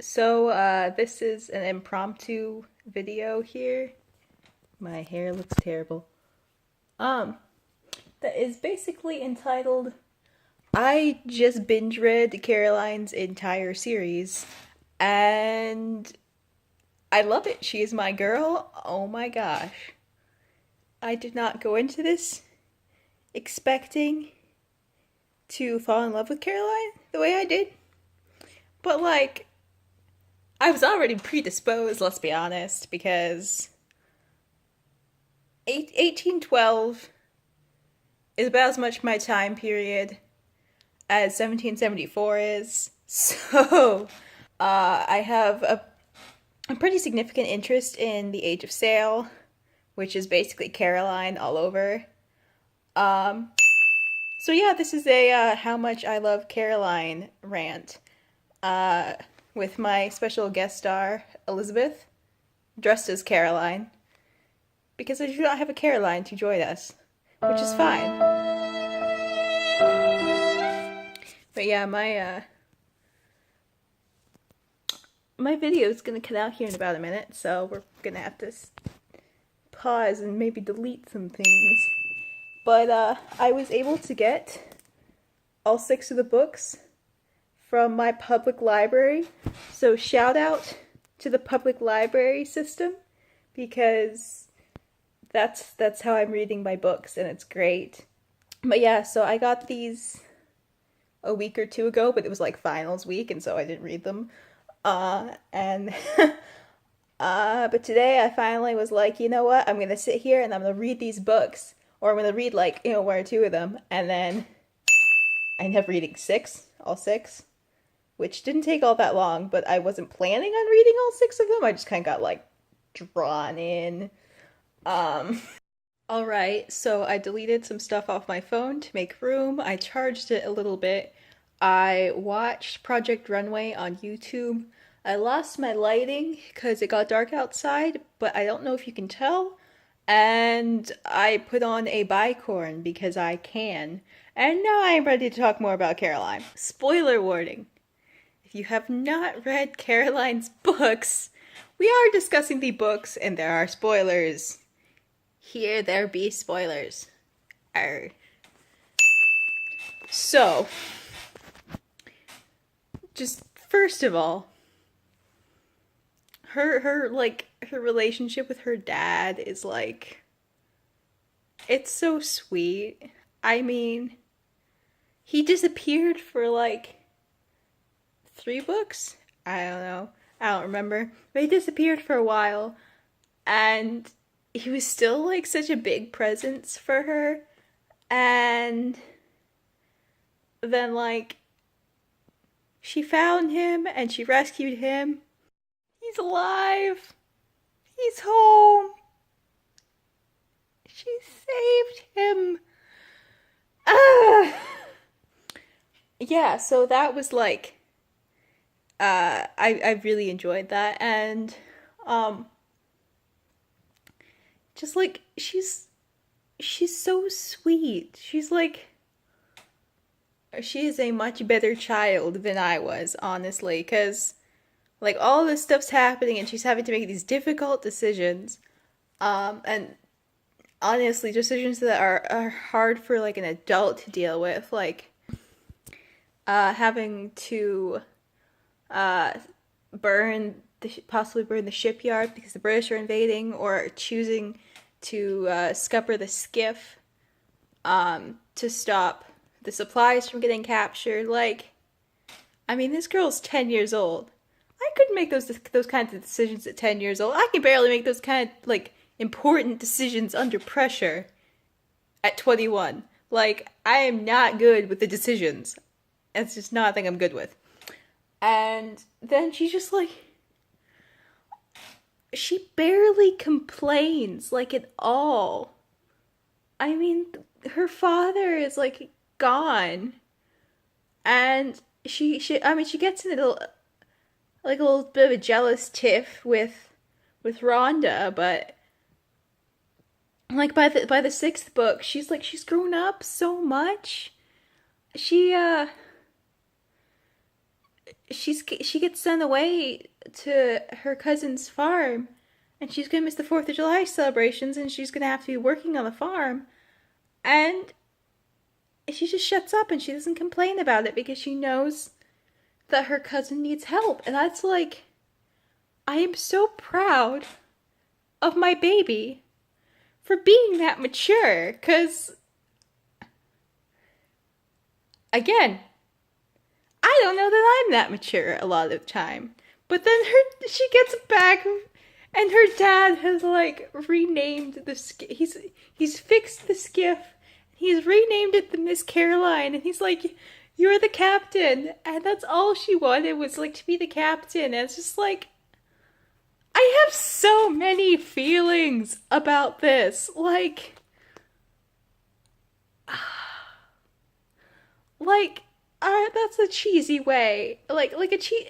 This is an impromptu video here. My hair looks terrible. Um, that is basically entitled I just binge read Caroline's entire series and I love it. She is my girl. Oh my gosh. I did not go into this expecting to fall in love with Caroline the way I did. But I was already predisposed, let's be honest, because 1812 is about as much my time period as 1774 is. I have a pretty significant interest in the Age of Sail, which is basically Caroline all over. Um, this is a how much I love Caroline rant. Uh, with my special guest star, Elizabeth, dressed as Caroline, because I do not have a Caroline to join us, which is fine. But yeah, my video is gonna cut out here in about a minute, so we're gonna have to pause and maybe delete some things. But I was able to get all 6 of the books from my public library. So shout out to the public library system, because that's how I'm reading my books, and it's great. But yeah, so I got these a week or two ago, but it was like finals week, and so I didn't read them. And but today I finally was like, you know what? I'm gonna sit here and I'm gonna read these books, or I'm gonna read one or two of them, and then I ended up reading all six, which didn't take all that long, but I wasn't planning on reading all 6 of them. I just kind of got drawn in. Alright, so I deleted some stuff off my phone to make room. I charged it a little bit. I watched Project Runway on YouTube. I lost my lighting because it got dark outside, but I don't know if you can tell. And I put on a bicorn because I can. And now I am ready to talk more about Caroline. Spoiler warning. If you have not read Caroline's books, we are discussing the books and there are spoilers. Here there be spoilers. Arr. So, just first of all, her relationship with her dad is it's so sweet. I mean, he disappeared for 3 books? I don't know. I don't remember. But he disappeared for a while, and he was still such a big presence for her. And then she found him and she rescued him. He's alive. He's home. She saved him. Ah. Yeah, so that was I really enjoyed that, and just she's so sweet. She is a much better child than I was, honestly, because all this stuff's happening and she's having to make these difficult decisions, and honestly decisions that are hard for an adult to deal with, having to possibly burn the shipyard because the British are invading, or choosing to scupper the skiff to stop the supplies from getting captured. I mean, this girl's 10 years old. I couldn't make those kinds of decisions at 10 years old. I can barely make those kind of important decisions under pressure at 21. I am not good with the decisions. It's just not a thing I'm good with. And then she's just she barely complains at all. I mean, her father is gone, and she gets in a little bit of a jealous tiff with Rhonda, but by the 6th book, she's grown up so much. she gets sent away to her cousin's farm, and she's gonna miss the 4th of July celebrations, and she's gonna have to be working on the farm. And she just shuts up and she doesn't complain about it because she knows that her cousin needs help. And that's like, I am so proud of my baby for being that mature. Because, again, I don't know that I'm that mature a lot of the time. But then she gets back and her dad has like renamed the he's fixed the skiff. He's renamed it the Miss Caroline, and he's like, "You're the captain," and that's all she wanted was like to be the captain. And it's just like, I have so many feelings about this. Like, that's a cheesy way. Like a cheese.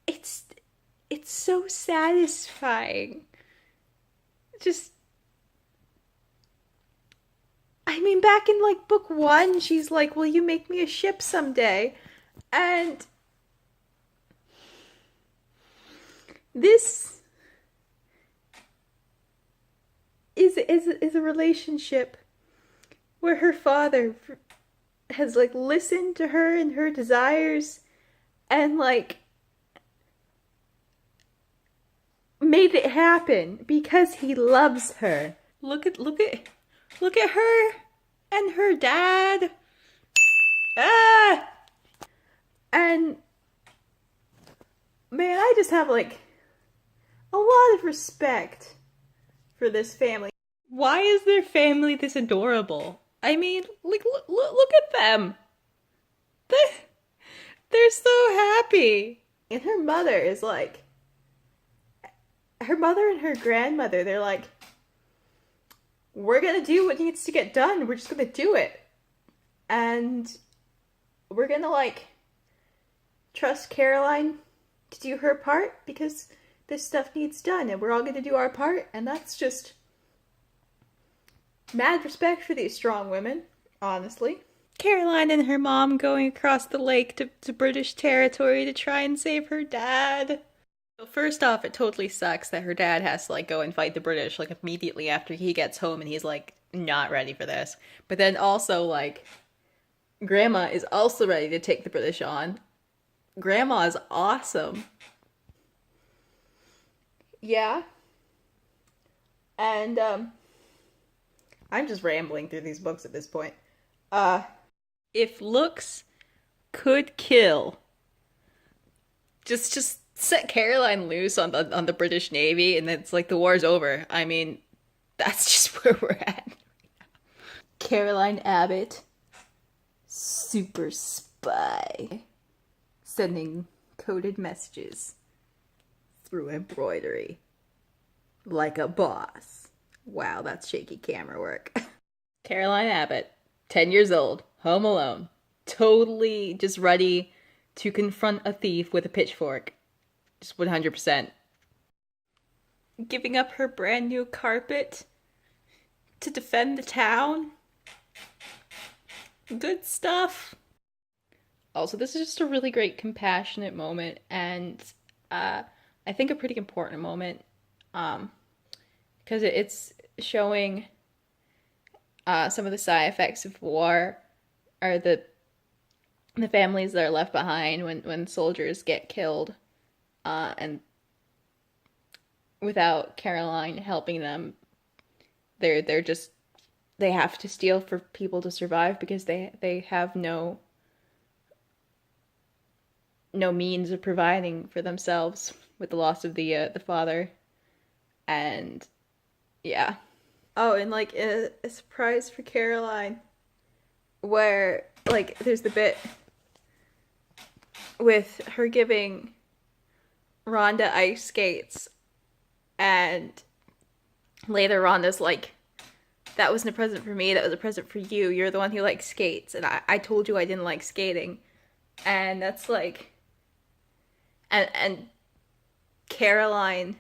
It's it's so satisfying. Just, I mean, back in like book one, she's like, "Will you make me a ship someday?" And this is a relationship where her father has like listened to her and her desires and like made it happen because he loves her. Look at her and her dad. Ah! And man, I just have like a lot of respect for this family. Why is their family this adorable? I mean, like look at them. They they're so happy. And her mother is like, her mother and her grandmother, they're like, "We're gonna do what needs to get done. We're just gonna do it. And we're gonna like trust Caroline to do her part because this stuff needs done and we're all gonna do our part." And that's just mad respect for these strong women, honestly. Caroline and her mom going across the lake to British territory to try and save her dad. So first off, it totally sucks that her dad has to like go and fight the British like immediately after he gets home, and he's like not ready for this. But then also like Grandma is also ready to take the British on. Grandma is awesome. Yeah. And I'm just rambling through these books at this point. Uh if looks could kill, just set Caroline loose on the British Navy, and it's like the war's over. I mean, that's just where we're at. Caroline Abbott, super spy, sending coded messages through embroidery like a boss. Wow, that's shaky camera work. Caroline Abbott, 10 years old, home alone, totally just ready to confront a thief with a pitchfork. Just 100%. Giving up her brand new carpet to defend the town. Good stuff. Also, this is just a really great compassionate moment, and I think a pretty important moment, because it's showing some of the side effects of war, are the families that are left behind when soldiers get killed, and without Caroline helping them, they're just, they have to steal for people to survive because they have no means of providing for themselves with the loss of the father. And yeah. Oh, and like a surprise for Caroline, where like there's the bit with her giving Rhonda ice skates, and later Rhonda's like, "That wasn't a present for me, that was a present for you. You're the one who likes skates, and I told you I didn't like skating." And that's like, and Caroline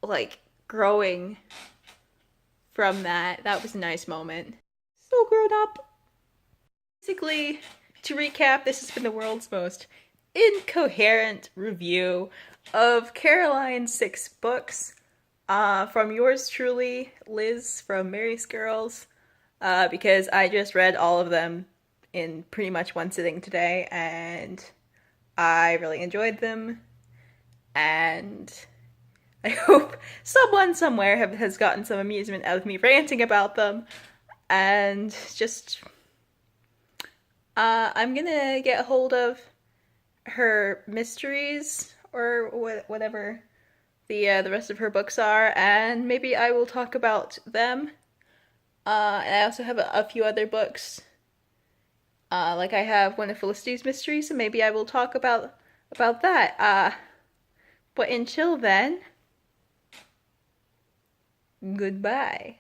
like growing from that. That was a nice moment. So grown up. Basically, to recap, this has been the world's most incoherent review of Caroline's 6 books. From yours truly, Liz from Mary's Girls, because I just read all of them in pretty much one sitting today, and I really enjoyed them, and I hope someone somewhere has gotten some amusement out of me ranting about them, and just I'm gonna get a hold of her mysteries or whatever the rest of her books are, and maybe I will talk about them. And I also have a few other books. Like I have one of Felicity's mysteries, so maybe I will talk about that. But until then, goodbye.